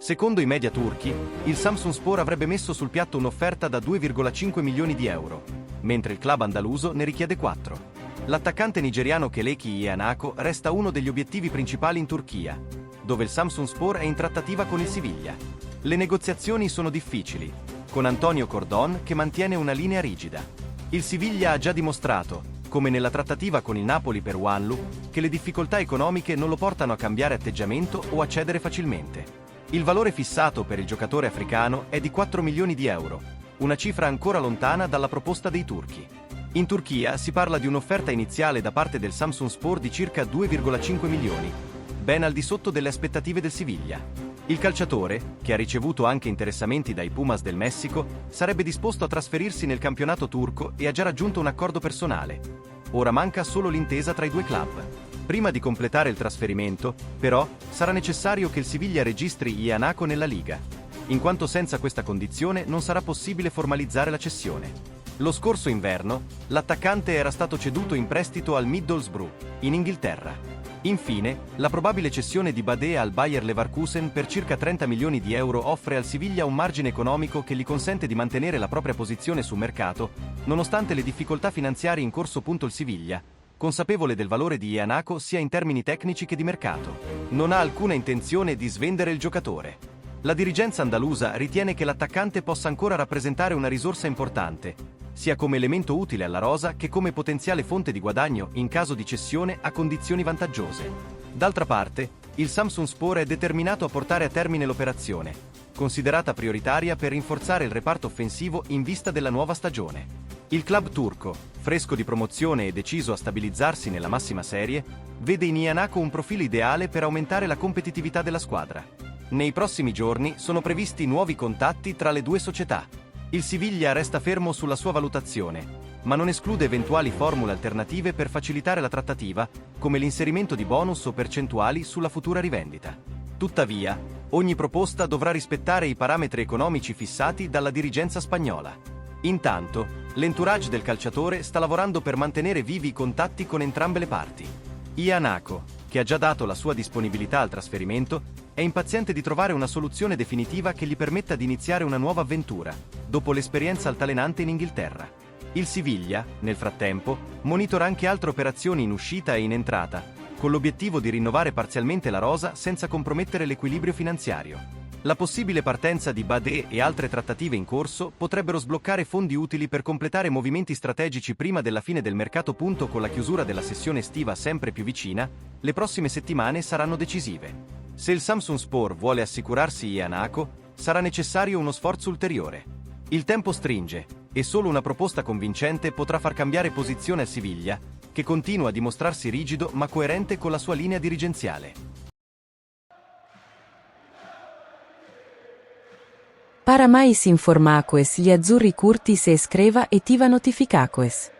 Secondo i media turchi, il Samsunspor avrebbe messo sul piatto un'offerta da 2,5 milioni di euro, mentre il club andaluso ne richiede 4. L'attaccante nigeriano Kelechi Iheanacho resta uno degli obiettivi principali in Turchia, dove il Samsunspor è in trattativa con il Siviglia. Le negoziazioni sono difficili, con Antonio Cordon che mantiene una linea rigida. Il Siviglia ha già dimostrato, come nella trattativa con il Napoli per Wanlu, che le difficoltà economiche non lo portano a cambiare atteggiamento o a cedere facilmente. Il valore fissato per il giocatore africano è di 4 milioni di euro, una cifra ancora lontana dalla proposta dei turchi. In Turchia si parla di un'offerta iniziale da parte del Samsunspor di circa 2,5 milioni, ben al di sotto delle aspettative del Siviglia. Il calciatore, che ha ricevuto anche interessamenti dai Pumas del Messico, sarebbe disposto a trasferirsi nel campionato turco e ha già raggiunto un accordo personale. Ora manca solo l'intesa tra i due club. Prima di completare il trasferimento, però, sarà necessario che il Siviglia registri Iheanacho nella Liga, in quanto senza questa condizione non sarà possibile formalizzare la cessione. Lo scorso inverno, l'attaccante era stato ceduto in prestito al Middlesbrough, in Inghilterra. Infine, la probabile cessione di Badé al Bayer Leverkusen per circa 30 milioni di euro offre al Siviglia un margine economico che gli consente di mantenere la propria posizione sul mercato, nonostante le difficoltà finanziarie in corso. Il Siviglia, consapevole del valore di Iheanacho sia in termini tecnici che di mercato, non ha alcuna intenzione di svendere il giocatore. La dirigenza andalusa ritiene che l'attaccante possa ancora rappresentare una risorsa importante, sia come elemento utile alla rosa che come potenziale fonte di guadagno in caso di cessione a condizioni vantaggiose. D'altra parte, il Samsunspor è determinato a portare a termine l'operazione, considerata prioritaria per rinforzare il reparto offensivo in vista della nuova stagione. Il club turco, fresco di promozione e deciso a stabilizzarsi nella massima serie, vede in Iheanacho un profilo ideale per aumentare la competitività della squadra. Nei prossimi giorni sono previsti nuovi contatti tra le due società. Il Siviglia resta fermo sulla sua valutazione, ma non esclude eventuali formule alternative per facilitare la trattativa, come l'inserimento di bonus o percentuali sulla futura rivendita. Tuttavia, ogni proposta dovrà rispettare i parametri economici fissati dalla dirigenza spagnola. Intanto, l'entourage del calciatore sta lavorando per mantenere vivi i contatti con entrambe le parti. Iheanacho, che ha già dato la sua disponibilità al trasferimento, è impaziente di trovare una soluzione definitiva che gli permetta di iniziare una nuova avventura, dopo l'esperienza altalenante in Inghilterra. Il Siviglia, nel frattempo, monitora anche altre operazioni in uscita e in entrata, con l'obiettivo di rinnovare parzialmente la rosa senza compromettere l'equilibrio finanziario. La possibile partenza di Badé e altre trattative in corso potrebbero sbloccare fondi utili per completare movimenti strategici prima della fine del mercato. Con la chiusura della sessione estiva sempre più vicina, le prossime settimane saranno decisive. Se il Samsunspor vuole assicurarsi Iheanacho, sarà necessario uno sforzo ulteriore. Il tempo stringe, e solo una proposta convincente potrà far cambiare posizione al Siviglia, che continua a dimostrarsi rigido ma coerente con la sua linea dirigenziale. Para mais informações, gli azzurri curti se iscreva e ativa notificações.